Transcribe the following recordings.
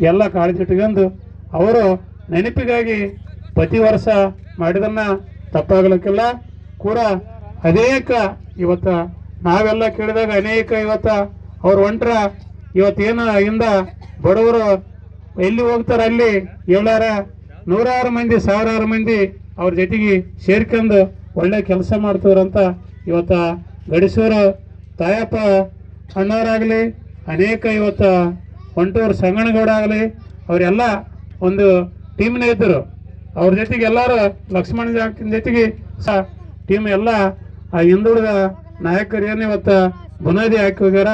ಎಲ್ಲ ಕಾಳಜಿ ಇಟ್ಕೊಂಡು ಅವರು ನೆನಪಿಗಾಗಿ ಪ್ರತಿ ವರ್ಷ ಮಾಡಿದನ್ನ ತಪ್ಪಾಗಲಿಕ್ಕಿಲ್ಲ ಕೂಡ ಅನೇಕ ಇವತ್ತು ನಾವೆಲ್ಲ ಕೇಳಿದಾಗ ಅನೇಕ ಇವತ್ತು ಅವ್ರು ಹೊಂಟ್ರ ಇವತ್ತೇನು ಇಂದ ಬಡವರು ಎಲ್ಲಿ ಹೋಗ್ತಾರೆ ಅಲ್ಲಿ ಏಳಾರ ನೂರಾರು ಮಂದಿ ಸಾವಿರಾರು ಮಂದಿ ಅವ್ರ ಜೊತೆಗೆ ಸೇರ್ಕೊಂಡು ಒಳ್ಳೆ ಕೆಲಸ ಮಾಡ್ತಾರಂತ ಇವತ್ತ ಗಡಿಸೂರು ತಾಯಪ್ಪ ಅಣ್ಣವರಾಗಲಿ ಅನೇಕ ಇವತ್ತು ಹೊಂಟೂರು ಸಂಗನಗೌಡ ಆಗಲಿ ಅವರೆಲ್ಲ ಒಂದು ಟೀಮ್ನ ಇದ್ದರು. ಅವ್ರ ಜೊತೆಗೆ ಎಲ್ಲರೂ ಲಕ್ಷ್ಮಣ ಜಾಕಿನ ಜೊತೆಗೆ ಸಹ ಟೀಮ್ ಎಲ್ಲ ಆ ಹಿಂದುಳಿದ ನಾಯಕರು ಏನು ಇವತ್ತು ಬುನಾದಿ ಹಾಕಿ ಹೋಗ್ಯಾರ.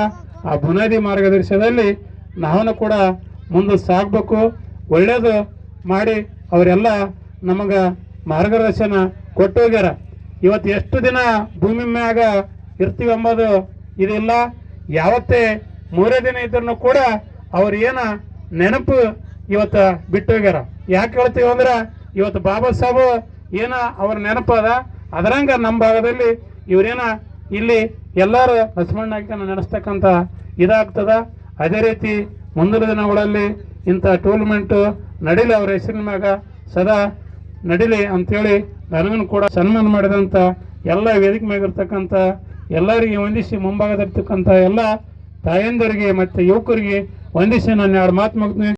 ಆ ಬುನಾದಿ ಮಾರ್ಗದರ್ಶನದಲ್ಲಿ ನಾವು ಕೂಡ ಮುಂದೆ ಸಾಗಬೇಕು, ಒಳ್ಳೇದು ಮಾಡಿ ಅವರೆಲ್ಲ ನಮಗೆ ಮಾರ್ಗದರ್ಶನ ಕೊಟ್ಟು ಹೋಗ್ಯಾರ. ಇವತ್ತು ಎಷ್ಟು ದಿನ ಭೂಮಿ ಮ್ಯಾಗ ಇರ್ತೀವಿ ಎಂಬುದು ಇದಿಲ್ಲ. ಯಾವತ್ತೇ ಮೂರೇ ದಿನ ಇದ್ರೂ ಕೂಡ ಅವ್ರು ಏನ ನೆನಪು ಇವತ್ತು ಬಿಟ್ಟು ಹೋಗ್ಯಾರ. ಯಾಕೆ ಹೇಳ್ತೀವಿ ಅಂದ್ರೆ ಇವತ್ತು ಬಾಬಾ ಸಾಹೇಬ್ ಏನ ಅವ್ರ ನೆನಪದ ಅದರಂಗ ನಮ್ಮ ಭಾಗದಲ್ಲಿ ಇವ್ರೇನ ಇಲ್ಲಿ ಎಲ್ಲರೂ ಲಕ್ಷ್ಮಣ ನಾಯ್ಕನ ನೆನೆಸ್ತಕ್ಕಂಥ ಇದಾಗ್ತದ. ಅದೇ ರೀತಿ ಮುಂದಿನ ದಿನಗಳಲ್ಲಿ ಇಂಥ ಟೂರ್ನಮೆಂಟು ನಡೀಲಿ, ಅವ್ರ ಹೆಸರಿನ ಮ್ಯಾಗ ಸದಾ ನಡೀಲಿ ಅಂಥೇಳಿ ನನಗೂ ಕೂಡ ಸನ್ಮಾನ ಮಾಡಿದಂಥ ಎಲ್ಲ ವೇದಿಕೆ ಮ್ಯಾಗಿರ್ತಕ್ಕಂಥ ಎಲ್ಲರಿಗೆ ವಂದಿಸಿ ಮುಂಭಾಗದಲ್ಲಿರ್ತಕ್ಕಂಥ ಎಲ್ಲ ತಾಯಂದರಿಗೆ ಮತ್ತು ಯುವಕರಿಗೆ ವಂದಿಸಿ ನಾನು 2 ಮಾತು ಮುಗಿದ್ನಿ.